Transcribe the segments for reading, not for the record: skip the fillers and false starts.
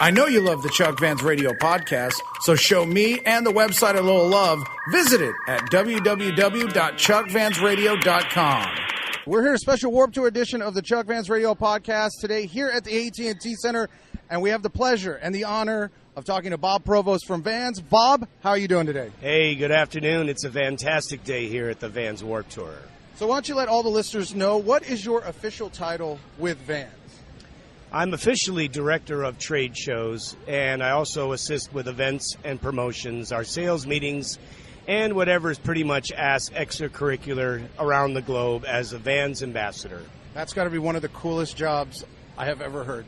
I know you love the Chuck Vans Radio podcast, so show me and the website a little love. Visit it at www.chuckvansradio.com. We're here, a special Warped Tour edition of the Chuck Vans Radio podcast today here at the AT&T Center, and we have the pleasure and the honor of talking to Bob Provost from Vans. Bob, how are you doing today? Hey, good afternoon. It's a fantastic day here at the Vans Warped Tour. So why don't you let all the listeners know, what is your official title with Vans? I'm officially director of trade shows, and I also assist with events and promotions, our sales meetings, and whatever is pretty much extracurricular around the globe as a Vans ambassador. That's got to be one of the coolest jobs I have ever heard.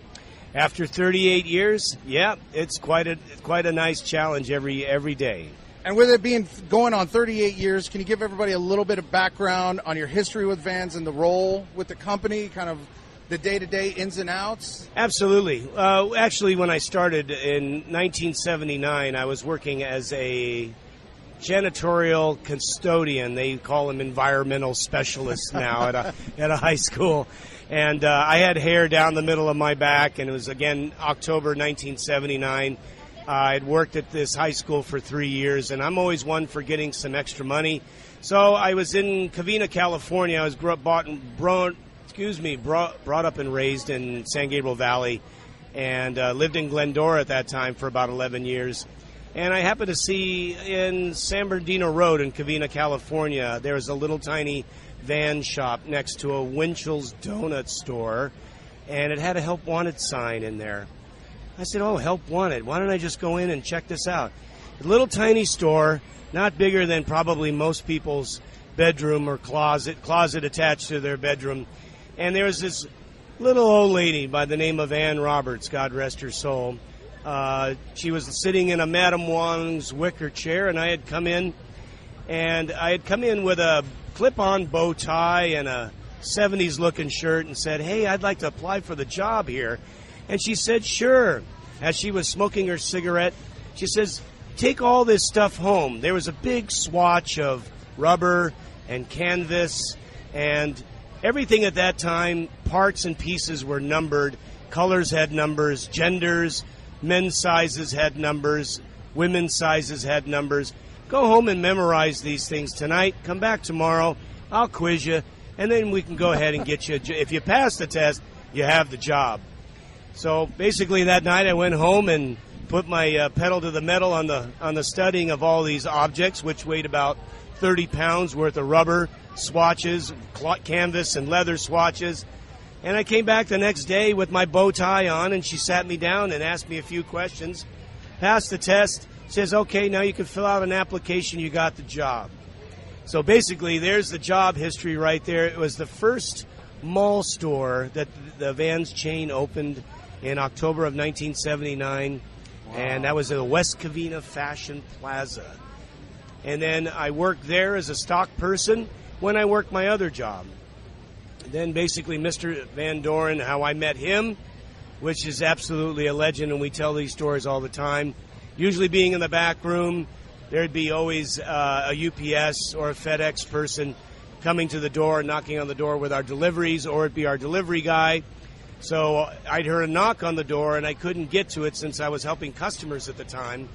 After 38 years, yeah, it's quite a nice challenge every day. And with it being going on 38 years, can you give everybody a little bit of background on your history with Vans and the role with the company, kind of the day-to-day ins and outs? Absolutely. Actually, when I started in 1979, I was working as a janitorial custodian. They call them environmental specialists now at a high school. And I had hair down the middle of my back, and it was, again, October 1979. I'd worked at this high school for 3 years, and I'm always one for getting some extra money. So I was in Covina, California. I was brought up and raised in San Gabriel Valley, and lived in Glendora at that time for about 11 years. And I happened to see in San Bernardino Road in Covina, California, there was a little tiny van shop next to a Winchell's Donut store, and it had a Help Wanted sign in there. I said, oh, Help Wanted. Why don't I just go in and check this out? A little tiny store, not bigger than probably most people's bedroom or closet attached to their bedroom. And there was this little old lady by the name of Ann Roberts, God rest her soul. She was sitting in a Madame Wong's wicker chair, and I had come in with a clip-on bow tie and a 70s-looking shirt and said, hey, I'd like to apply for the job here. And she said, sure. As she was smoking her cigarette, she says, take all this stuff home. There was a big swatch of rubber and canvas, and everything at that time, parts and pieces were numbered. Colors had numbers, genders, men's sizes had numbers, women's sizes had numbers. Go home and memorize these things tonight. Come back tomorrow. I'll quiz you, and then we can go ahead and get you. If you pass the test, you have the job. So basically that night I went home and put my pedal to the metal on the studying of all these objects, which weighed about 30 pounds worth of rubber, swatches, canvas, and leather swatches. And I came back the next day with my bow tie on, and she sat me down and asked me a few questions. Passed the test. Says, okay, now you can fill out an application. You got the job. So basically, there's the job history right there. It was the first mall store that the Vans chain opened in October of 1979, wow. And that was at the West Covina Fashion Plaza. And then I worked there as a stock person when I worked my other job. Then basically Mr. Van Doren, how I met him, which is absolutely a legend, and we tell these stories all the time. Usually being in the back room, there'd be always a UPS or a FedEx person coming to the door, knocking on the door with our deliveries, or it'd be our delivery guy. So I'd heard a knock on the door, and I couldn't get to it since I was helping customers at the time.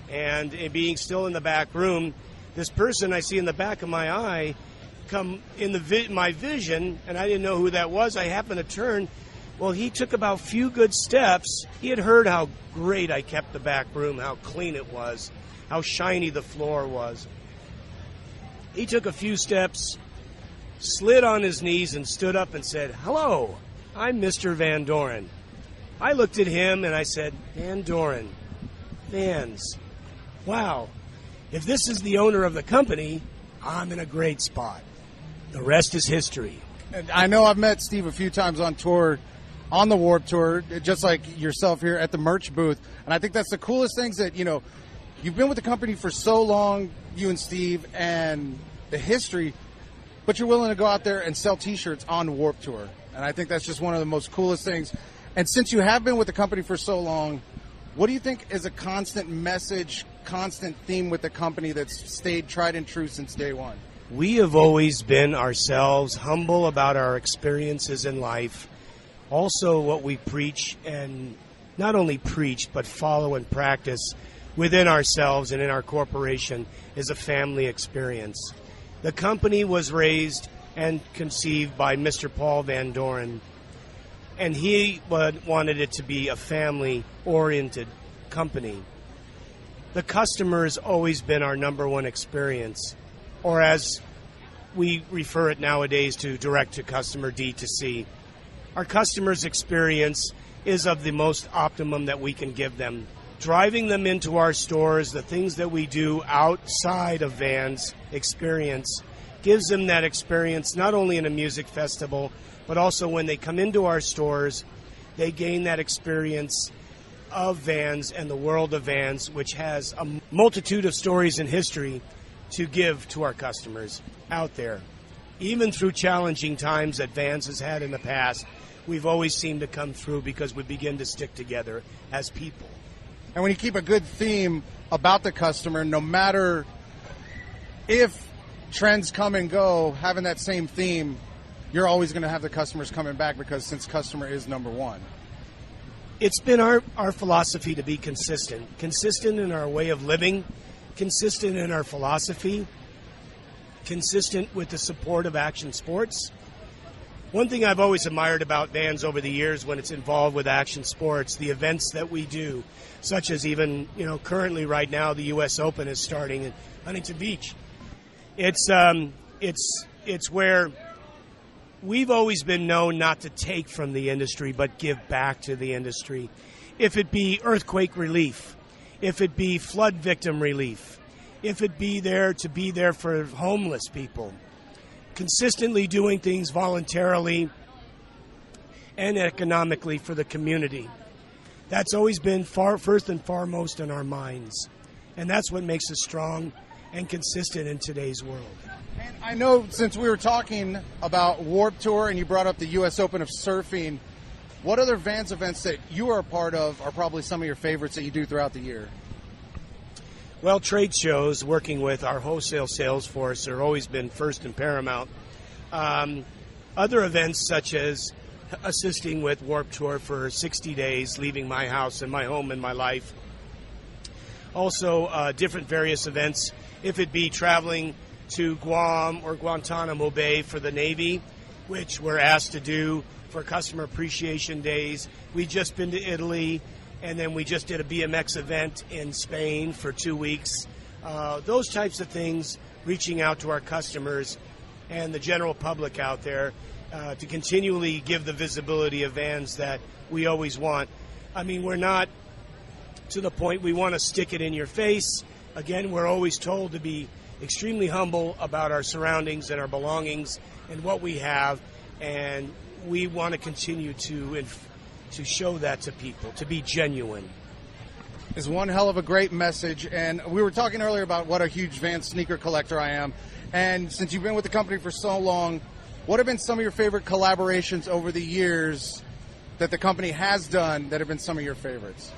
And being still in the back room, this person I see in the back of my eye come in my vision, and I didn't know who that was. I happened to turn. Well, he took about a few good steps. He had heard how great I kept the back room, how clean it was, how shiny the floor was. He took a few steps, slid on his knees, and stood up and said, hello, I'm Mr. Van Doren. I looked at him and I said, Van Doren, Vans, wow, if this is the owner of the company, I'm in a great spot. The rest is history. And I know I've met Steve a few times on tour, on the Warped Tour, just like yourself here at the merch booth. And I think that's the coolest things that, you've been with the company for so long, you and Steve, and the history, but you're willing to go out there and sell T-shirts on Warped Tour. And I think that's just one of the most coolest things. And since you have been with the company for so long, what do you think is a constant message, constant theme with the company that's stayed tried and true since day one? We have always been ourselves, humble about our experiences in life. Also what we preach and not only preach but follow and practice within ourselves and in our corporation is a family experience. The company was raised and conceived by Mr. Paul Van Doren, and he wanted it to be a family-oriented company. The customer has always been our number one experience, or as we refer it nowadays to direct-to-customer, D2C. Our customer's experience is of the most optimum that we can give them. Driving them into our stores, the things that we do outside of Vans experience, gives them that experience not only in a music festival, but also when they come into our stores, they gain that experience of Vans and the world of Vans, which has a multitude of stories and history to give to our customers out there. Even through challenging times that Vans has had in the past, we've always seemed to come through because we begin to stick together as people. And when you keep a good theme about the customer, no matter if trends come and go, having that same theme, you're always going to have the customers coming back, because since customer is number one. It's been our philosophy to be consistent in our way of living, consistent in our philosophy, consistent with the support of action sports. One thing I've always admired about Vans over the years when it's involved with action sports, the events that we do, such as even, currently right now the U.S. Open is starting in Huntington Beach. It's where we've always been known not to take from the industry, but give back to the industry. If it be earthquake relief, if it be flood victim relief, if it be there to be there for homeless people, consistently doing things voluntarily and economically for the community. That's always been first and foremost in our minds. And that's what makes us strong and consistent in today's world. And I know, since we were talking about Warped Tour and you brought up the U.S. Open of surfing, what other Vans events that you are a part of are probably some of your favorites that you do throughout the year? Well, trade shows, working with our wholesale sales force, have always been first and paramount. Other events, such as assisting with Warped Tour for 60 days, leaving my house and my home and my life. Also, different various events, if it be traveling to Guam or Guantanamo Bay for the Navy, which we're asked to do for Customer Appreciation Days. We've just been to Italy, and then we just did a BMX event in Spain for 2 weeks. Those types of things, reaching out to our customers and the general public out there to continually give the visibility of Vans that we always want. I mean, we're not to the point we want to stick it in your face. Again, we're always told to be extremely humble about our surroundings and our belongings and what we have, and we want to continue to show that to people, to be genuine. Is one hell of a great message. And we were talking earlier about what a huge Vans sneaker collector I am. And since you've been with the company for so long, what have been some of your favorite collaborations over the years that the company has done that have been some of your favorites?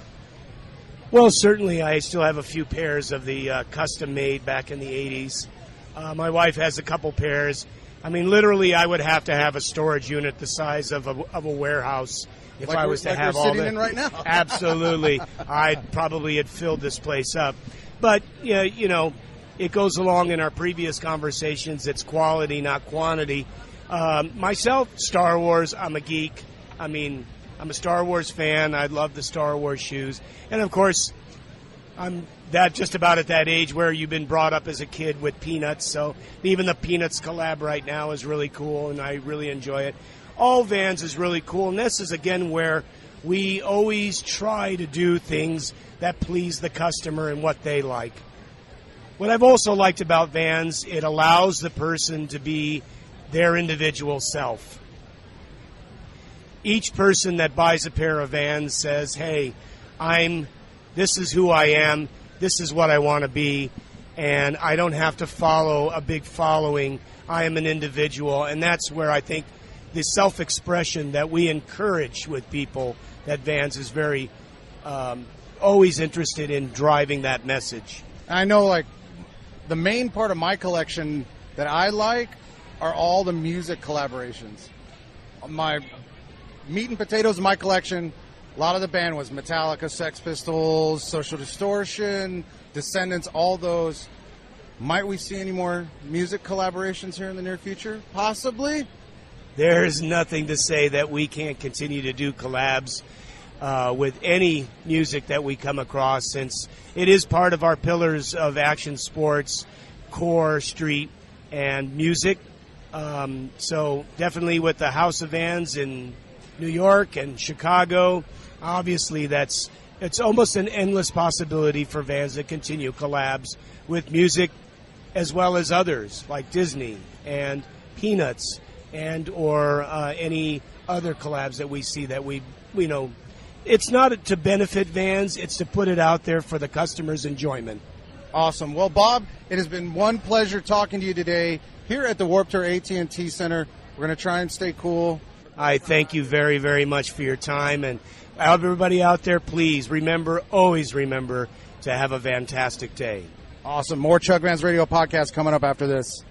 Well, certainly I still have a few pairs of the custom made back in the 80s. My wife has a couple pairs. I mean, literally, I would have to have a storage unit the size of a warehouse if I was to have all that. Like we're sitting in right now. Absolutely. I'd probably have filled this place up. But, it goes along in our previous conversations. It's quality, not quantity. Myself, Star Wars, I'm a geek. I mean, I'm a Star Wars fan. I love the Star Wars shoes. And, of course, I'm just about at that age where you've been brought up as a kid with Peanuts. So even the Peanuts collab right now is really cool, and I really enjoy it. All Vans is really cool, and this is, again, where we always try to do things that please the customer and what they like. What I've also liked about Vans, it allows the person to be their individual self. Each person that buys a pair of Vans says, hey, this is who I am, this is what I want to be, and I don't have to follow a big following. I am an individual, and that's where I think the self-expression that we encourage with people, that Vans is very always interested in driving that message. I know, like, the main part of my collection that I like are all the music collaborations. My meat and potatoes of my collection A lot of the band was Metallica, Sex Pistols, Social Distortion, Descendants, all those. Might we see any more music collaborations here in the near future? Possibly. There's nothing to say that we can't continue to do collabs with any music that we come across, since it is part of our pillars of action sports, core, street, and music. So definitely with the House of Vans in New York and Chicago, obviously it's almost an endless possibility for Vans to continue collabs with music as well as others like Disney and Peanuts and or any other collabs that we see that we know. It's not to benefit Vans, it's to put it out there for the customer's enjoyment. Awesome. Well, Bob, it has been one pleasure talking to you today here at the Warped Tour AT&T Center. We're going to try and stay cool. I thank you very, very much for your time. And everybody out there, please remember, always remember to have a fantastic day. Awesome. More Chug Vans Radio podcast coming up after this.